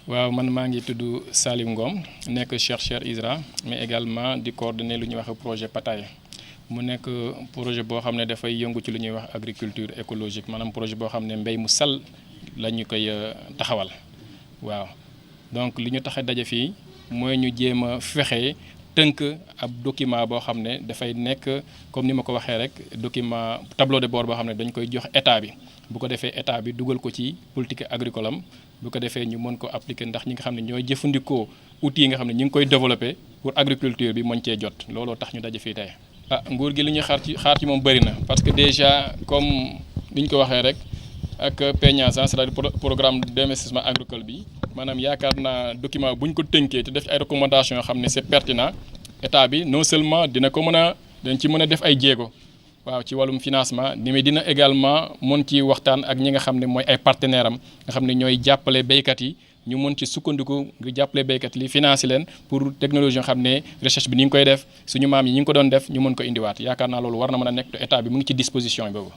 waaw man maa ngi tudd Salim Ngom nekk chercheur ISRA mais également di coordonner lu ñuy wax projet Pataye mu nekk projet boo xam ne dafay yëngu ci lu ñuy wax agriculture écologique maanaam projet boo xam ne mbéy mu sell la ñu koy taxawal waaw donc li ñu tax a daje fii mooy ñu jéem a fexe tënk ab document boo xam ne dafay nekk comme ni ma ko waxee rek document tableau de bord boo xam ne dañ koy jox état bi bu ko defee état bi dugal ko ci politique agricole am bu ko defee ñu mën ko appliquer ndax ñi nga xam ne ñooy jëfandikoo outils yi nga xam ne ñu ngi koy développer pour agriculture bi mën cee jot looloo tax ñu daje fii tey. Nguur gi li ñuy xaar ci moom bëri na parce que déjà comme ni ñu ko waxee rek ak PNIAS c'est-à-dire programme d'investissement agricole bi maanaam yaakaar naa document bu ñu ko tënkee te def ay recommandations yoo xam ne c'est pertinent état bi non seulement dina ko mën a dañ ci mën a def ay jéego. waaw ci wàllum financement mais dina également mën ci waxtaan ak ñi nga xam ne mooy ay partenaires am nga xam ne ñooy jàppale béykat yi ñu mën ci sukkandiku ngir jàppale béykat yi financer leen pour technologie yoo xam ne recherche bi ni ngi koy def suñu maam yi ñu ngi ko doon def ñu mën ko indiwaat yaakaar naa loolu war na mën a nekk te état bi mu ngi ci disposition boobu.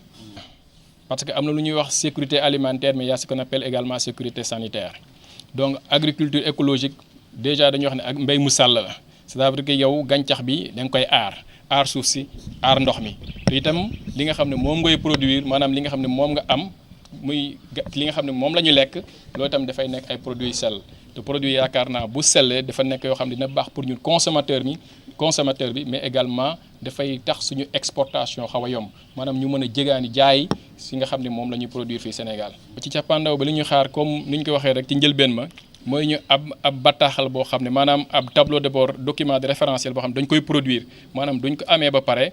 parce que am na lu ñuy wax sécurité alimentaire mais y a ce qu'on appelle également sécurité sanitaire donc agriculture écologique déjà dañuy wax ne ak mbéy mu sàll la c'est-à-dire que yow gàncax bi da nga koy aar suuf si aar ndox mi te itam li nga xam ne moom ngay produire maanaam li nga xam ne moom nga am muy li nga xam ne moom la ñu lekk loolu itam dafay nekk ay produits sell te produit yaakaar naa bu sellee dafa nekk yoo xam ne dina baax pour ñun consommateur bi mais également dafay tax suñu exportation xaw a yomb maanaam ñu mën a jégaani jaay si nga xam ne moom la ñuy produire fii Sénégal. ci cappaandaw ba li ñuy xaar comme ni ñu ko waxee rek ci njëlbeen ma mooy ñu ab bataaxal boo xam ne maanaam ab tableau de bord document de référentiel boo xam ne dañ koy produire maanaam duñ ko amee ba pare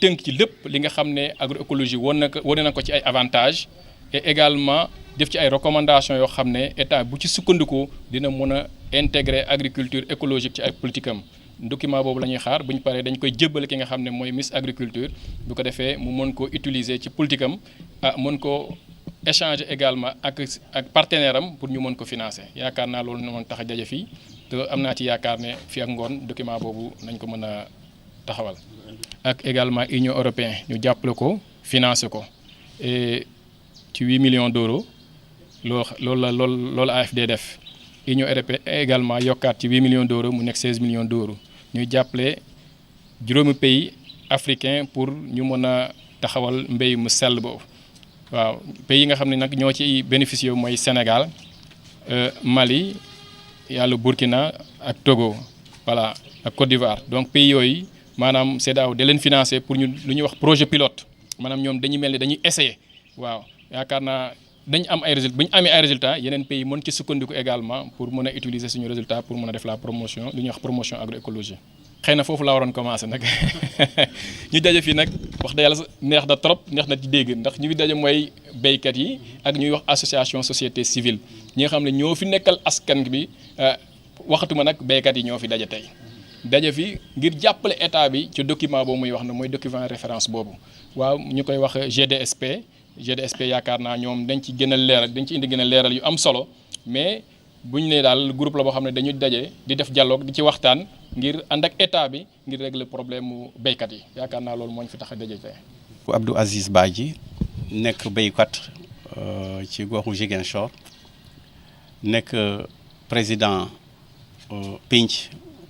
tënk ci lépp li nga xam ne agroécologie wane na ko ci ay avantages et également def ci ay recommandations yoo xam ne état bu ci sukkandiku dina mën a intégrer agriculture écologique ci ay politique am document boobu la ñuy xaar bu ñu paree dañ koy jébbal ki nga xam ne mooy ministre agriculture bu ko defee mu mën koo utiliser ci politique am mën ko échanger également ak partenaire am pour ñu mën ko financer yaakaar naa loolu na mën tax a daje fii te am naa ci yaakaar ne fii ak ngoon document boobu nañ ko mën a taxawal. ak également Union européenne ñu jàppale ko financer ko et ci 8 millions d'euros loolu AFD def Union européenne également yokkaat ci 8 millions d'euros mu nekk 16 millions d'euros ñuy jàppale juróomi pays africain pour ñu mën a taxawal mbéy mu sell boobu. waaw pays yi nga xam ne nag ñoo ci bénéficié mooy Sénégal Mali yàlla Burkina ak Togo voilà ak Côte d'Ivoire donc pays yooyu maanaam CEDEAO da leen financé pour ñu lu ñuy wax projet pilote maanaam ñoom dañuy mel ni dañuy essayer waaw yaakaar naa dañu am ay résultats bu ñu amee ay résultats yeneen pays mën ci sukkandiku également pour mën a utiliser suñu résultat pour mën a def la promotion lu ñuy wax promotion agroécologie. xëy na foofu laa waroon commencer nag ñu daje fii nag wax dëgg yàlla neex na trop neex na ci dégg ndax ñu ngi daje mooy béykat yi ak ñuy wax association société civile ñi nga xam ne ñoo fi nekkal askan bi waxatuma nag béykat yi ñoo fi daje tey daje fi ngir jàppale état bi ci document boobu muy wax na mooy document référence boobu waaw ñu koy wax GDSP yaakaar naa ñoom dañ ci gën a leeral dañ ci indi gën a leeral yu am solo mais bu ñu nee daal groupe la boo xam ne dañuy daje di def dialogue di ci waxtaan ngir ànd ak état bi ngir régler problème mu béykat yi yaakaar naa loolu moo ñu fi tax a daje tey. Abdou Aziz Badji nekk béykat ci goxu Ziguinchor nekk président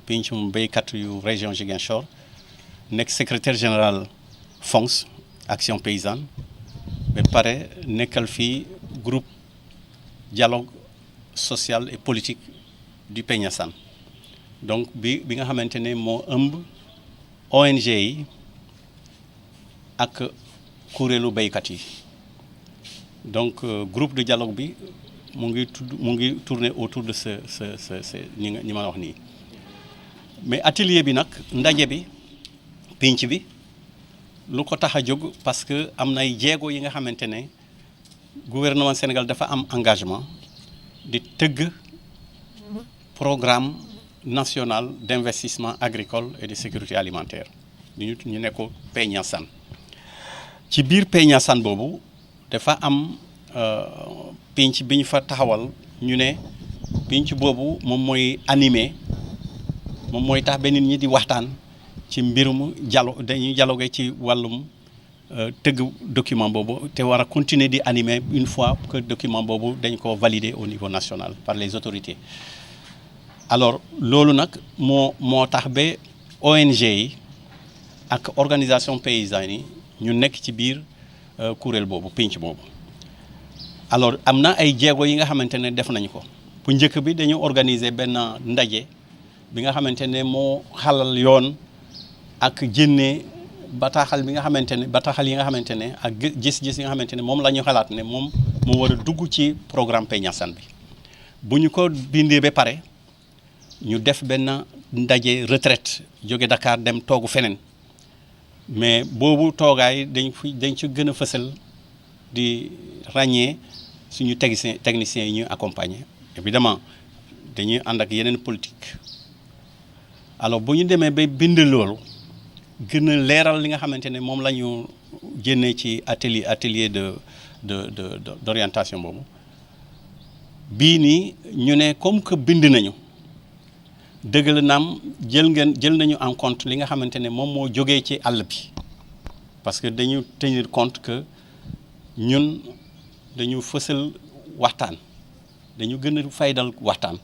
pencum béykat yu région Ziguinchor nekk secrétaire général FONGS action paysanne ba pare nekkal fii groupe dialogue social et politique du PNIASAN donc bi nga xamante ne moo ëmb ONG yi ak kuréelu béykat yi donc groupe de dialogue bi mu ngi tourner autour de ce ñi ma wax nii mais atelier bi nag ndaje bi pinc bi lu ko tax a jóg parce que am na ay jéego yi nga xamante ne gouvernement Sénégal dafa am engagement di tëgg programme national d'investissement agricole et de sécurité alimentaire ñu ne ko PNIASAN ci biir PNIASAN boobu dafa am pinc bi ñu fa taxawal ñu ne pinc boobu moom mooy animé moom mooy tax ba nit ñi di waxtaan ci mbirum dañuy dialoguer ci wàllum tëgg document boobu te war a continuer di animer une fois que document boobu dañ ko valider au niveau national par les autorités. Alors loolu nag moo tax ba ONG yi ak organisation paysanne yi ñu nekk ci biir kuréel boobu pénc boobu. Alors am na ay jéego yi nga xamante ne def nañu ko bu njëkk bi dañu organiser benn ndaje bi nga xamante ne moo xalal yoon ak génne bataaxal yi nga xamante ne ak gis-gis yi nga xamante ne moom la ñu xalaat ne moom moo war a dugg ci programme Pay Niassane bi. bu ñu ko bindee ba pare ñu def benn ndaje retraite jóge Dakar dem toogu feneen mais boobu toogaay dañ ci gën a fësal di ràññee suñu techniciens yi ñuy accompagner. Évidemment dañuy ànd ak yeneen politique alors bu ñu demee ba bind loolu gën a leeral li nga xamante ne moom la ñu génnee ci atelier d'orientation boobu bii nii ñu ne comme que bind nañu dëgg la naam jël nañu en compte li nga xamante ne moom moo jógee ci àll bi parce que dañu tenir compte que ñun dañu fësal waxtaan dañu gën a faydal waxtaan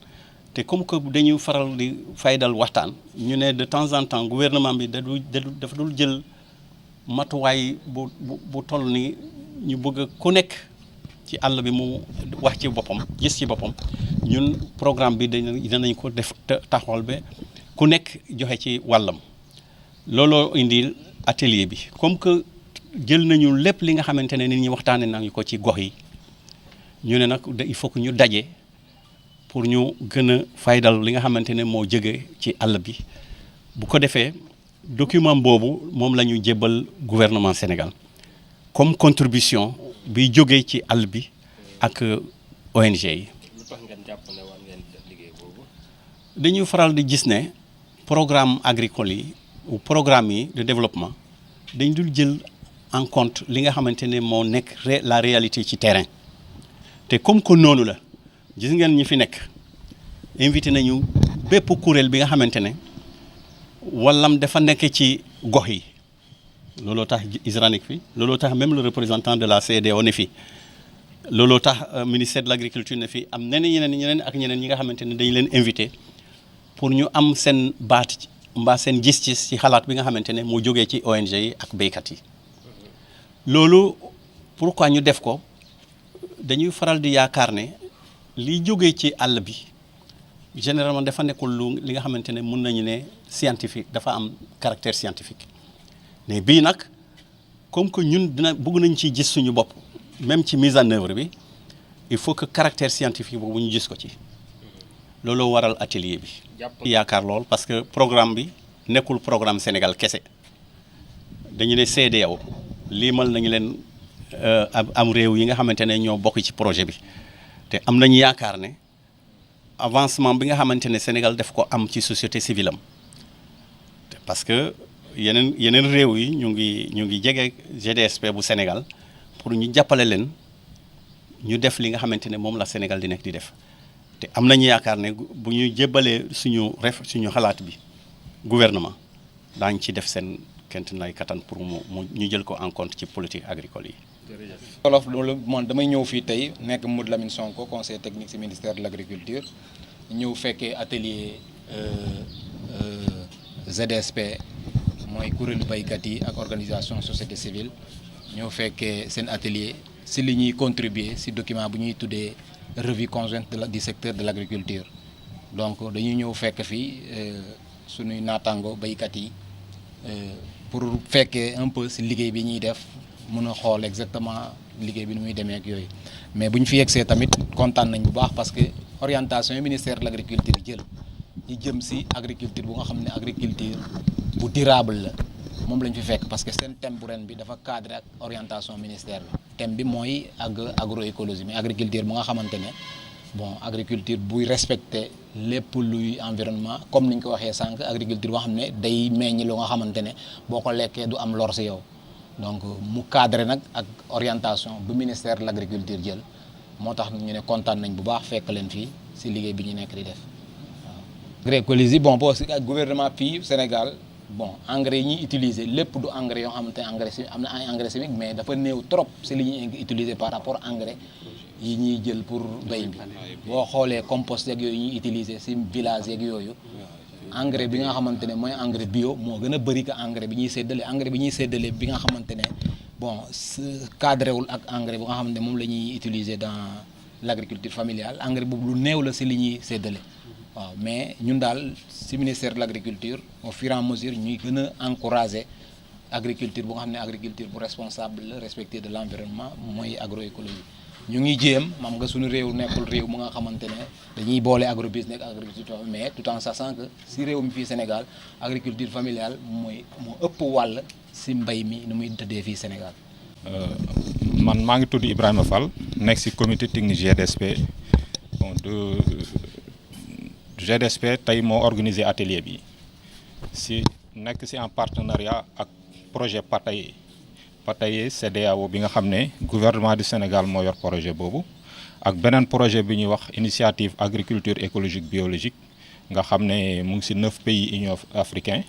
te comme que dañu faral di faydal waxtaan ñu ne de temps en temps gouvernement bi dafa dul jël matuwaay bu toll ni ñu bëgg ku nekk ci àll bi mu wax ci boppam gis ci boppam ñun programme bi dinañ ko def taxawal ba ku nekk joxe ci wàllam looloo indi atelier bi comme que jël nañu lépp li nga xamante ne nit ñi waxtaane nañu ko ci gox yi ñu ne nag il faut que ñu daje pour ñu gën a faydal li nga xamante ne moo jóge ci àll bi bu ko defee document boobu moom la ñu jébbal gouvernement Sénégal comme contribution bi jógee ci àll bi ak ONG yi. lu tax ngeen jàpp ne war ngeen def liggéey boobu. dañuy faral di gis ne programme agricole yi ou programme yi de développement dañ dul jël en compte li nga xamante ne moo nekk la réalité ci terrain te comme que noonu la gis ngeen ñi fi nekk invité nañu bépp kuréel bi nga xamante ne wallam dafa nekk ci gox yi looloo tax ISRA nekk fi looloo tax même le représentant de la CEDEAO ne fi looloo tax ministère de l'agriculture ne fi am ñeneen ñi nga xamante ne dañu leen invité pour ñu am seen baat mbaa seen gis-gis ci xalaat bi nga xamante ne moo jógee ci ONG yi ak béykat yi loolu pourquoi ñu def ko dañuy faral di yaakaar ne liy jógee ci àll bi généralement dafa nekkul li nga xamante ne mun nañu ne scientifique dafa am caractère scientifique mais bii nag comme que ñun bëgg nañ ci gis suñu bopp même ci mise en œuvre bi il faut que caractère scientifique boobu ñu gis ko ci looloo waral atelier bi. yaakaar lool parce que programme bi nekkul programme Sénégal kese dañu ne CEDEAO liimal nañu leen am réew yi nga xamante ne ñoo bokk ci projet bi te am nañu yaakaar ne avancement bi nga xamante ne Sénégal def ko am ci société civile am parce que yeneen réew yi ñu ngi jege GDSP bu Sénégal pour ñu jàppale leen ñu def li nga xamante ne moom la Sénégal di nekk di def te am nañu yaakaar ne bu ñu jébbalee suñu xalaat bi gouvernement daañu ci def seen kent nay kattan pour ñu jël ko en compte ci politique agricole yi. wolof man damay ñëw fii tey nekk Modou Lamine Sonko conseiller technique ci ministère de l'agriculture ñëw fekkee atelier ZSP mooy kuréelu baykat yi ak organisation société civile ñëw fekkee seen atelier ci li ñuy contribuer ci document bu ñuy tuddee revue conjointe du secteur de l'agriculture donc dañuy ñëw fekk fii suñuy naataango baykat yi pour fekkee un peu ci liggéey bi ñuy def mën a xool exactement liggéey bi ni muy demee ak yooyu mais bu ñu fi yegsee tamit kontaan nañ bu baax parce que orientation yi ministère de l'agriculture jël ñu jëm ci agriculture bu nga xam ne agriculture bu durable la moom lañ fi fekk parce que seen thème bu ren bi dafa cadré ak orientation ministère bi thème bi mooy agroécologie mais agriculture bu nga xamante ne bon agriculture buy respecter lépp luy environnement comme ni ñu ko waxee sànq agriculture boo xam ne day meññ lu nga xamante ne boo ko lekkee du am lor ci yow donc mu cadré nag ak orientation bu ministère de l'agriculture jël moo tax ñu ne kontaan nañ bu baax fekk leen fii ci liggéey bi ñu nekk di def waaw. agroécologie bon boo ci ak gouvernement fii Sénégal bon engrais yi ñuy utiliser lépp du engrais yoo xamante ne engrais am na ay engrais chimique mais dafa néew trop si li ñuy utiliser par rapport engrais yi ñuy jël pour mbéy bi boo xoolee compost yeeg yooyu ñuy utiliser si village yeeg yooyu engrais bi nga xamante ne mooy engrais bio moo gën a bëri que engrais bi ñuy séddale bi nga xamante ne bon cadré wul ak engrais bu nga xamante ne moom la ñuy utiliser dans l'agriculture familiale engrais boobu lu néew la si li ñuy séddale waaw mais ñun daal si ministère de l'agriculture au fur et à mesure ñuy gën a encourager agriculture bu nga xam ne agriculture bu responsable la respecter de l'environnement mooy agroécologie ñu ngi jéem mam nga suñu réew nekkul réew mu nga xamante ne dañuy boole agrobusiness ak agriculture mais tout en sachant que si réew mi fii Sénégal agriculture familiale moo ëpp wàll si mbay mi nu muy tëddee fii Sénégal. man maa ngi tudd Ibrahima Fall nekk si comité technique GDSP bon GDSP tey moo organisé atelier bi si nekk si en partenariat ak projet Pataye CEDEAO bi nga xam ne gouvernement du Sénégal moo yor projet boobu ak beneen projet bi ñuy wax initiative agriculture écologique biologique nga xam ne mu ngi si 9 pays Union africain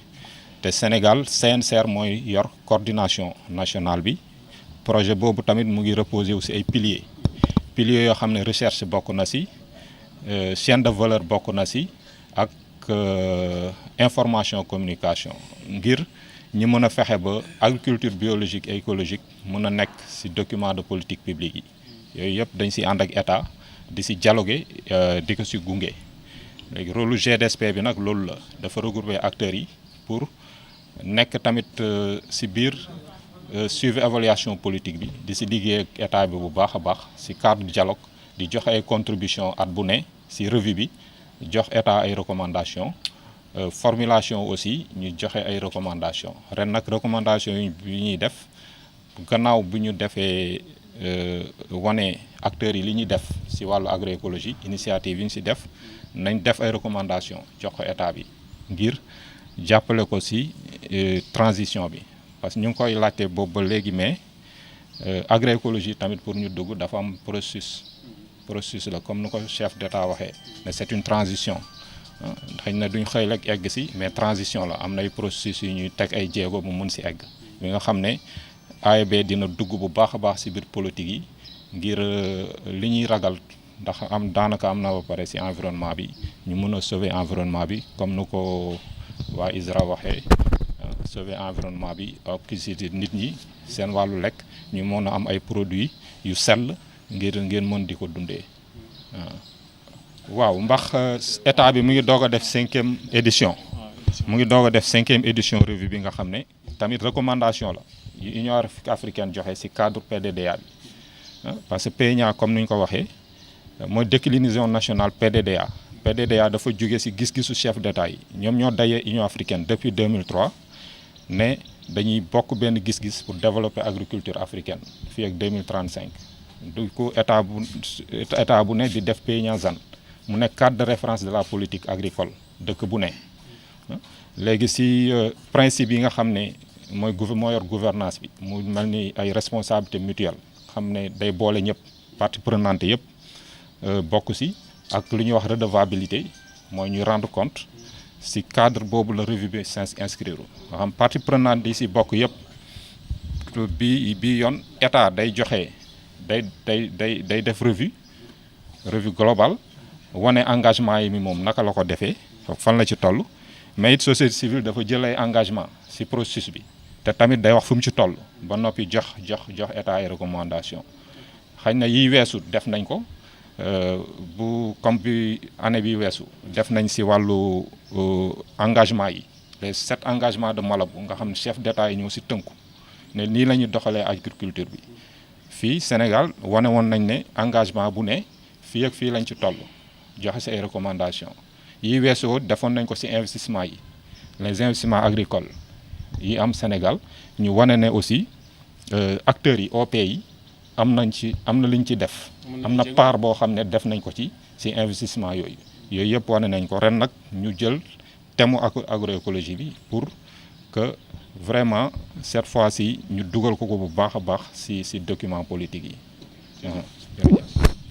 te Sénégal CNCR mooy yor coordination nationale bi projet boobu tamit mu ngi reposer aussi ay piliers yoo xam ne recherche bokk na si chaîne de valeur bokk na si ak information communication ngir ñi mën a fexe ba agriculture biologique et écologique mën a nekk ci document de politique publique yi yooyu yëpp dañ ci ànd ak état di ci dialoguer di ko ci gunge léegi rôle GDSP bi nag loolu la dafa regrouper acteurs yi pour nekk tamit ci biir suivi évaluation politique bi di ci liggéey ak état bi bu baax a baax ci cadre dialogue di joxe ay contribution at bu ne ci revue bi jox état ay recommandations formulation aussi ñu joxe ay recommandations ren nag recommandations yi ñuy def gannaaw bu ñu defee wane acteurs yi li ñuy def ci wàllu agroécologie initiative yi ñu ci def nañ def ay recommandations jox ko état bi ngir jàppale ko ci transition bi parce que ñu ngi koy laajte boobu ba léegi mais agroécologie tamit pour ñu dugg dafa am processus la comme ni ko chef d'État waxee mais c'est une transition xëy na duñ xëy rek egg ci mais transition la am na ay processus yu ñuy teg ay jéego mu mun ci egg bi nga xam ne AEB dina dugg bu baax a baax ci biir politique yi ngir li ñuy ragal ndax daanaka am na ba pare ci environnement bi ñu mën a sauver environnement bi comme nu ko waa ISRA waxee sauver environnement bi ak ci nit ñi seen wàllu lekk ñu mën a am ay produits yu sell ngeen mën di ko dundee waaw ndax état bi mu ngi doog a def 5e édition revue bi nga xam ne tamit recommandation la yu Union africaine joxe ci cadre PDDA bi parce que PNA comme ni ñu ko waxee mooy déclinaison nationale PDDA dafa jóge ci gis-gisu chef d'État yi ñoom ñoo dajee Union africaine depuis 2003 ne dañuy bokk benn gis-gis pour développer agriculture africaine fii ak 2035 du ko état bu ne di def PNA-ZAN mu nekk cadre de référence de la politique agricole dëkk bu ne léegi ci principe yi nga xam ne moo yor gouvernance bi mu mel ni ay responsabilité mutuelle xam ne day boole ñëpp parties prenantes yëpp bokk ci ak lu ñuy wax redevabilité mooy ñuy rendre compte ci cadre boobu la revue bi inscrire nga xam parties prenantes yi ci bokk yëpp bi yoon état day joxe day def revue globale wane engagement yi mi moom naka la ko defee fan la ci toll mais it société civile dafa jël ay engagement ci processus bi te tamit day wax fu mu ci toll ba noppi jox état ay recommandation xëy na yiy weesu def nañ ko comme bi année bi weesu def nañ ci wàllu engagement yi les 7 engagements de Malabo nga xam ne chef d'État yi ñoo ci tënku ne nii la ñuy doxalee agriculture bi fii Sénégal wane woon nañ ne engagement bu ne fii ak fii lañ ci toll joxe ci ay recommandations yi weesoo defoon nañ ko ci investissement yi les investissements agricoles yi am Sénégal ñu wane ne aussi acteurs yi OP yi am na lu ñu ci def am na part boo xam ne def nañ ko ci investissement yooyu yëpp wane nañ ko ren nag ñu jël thème agroécologie bi pour que vraiment cette fois-ci ñu dugal ko bu baax a baax ci document politique yi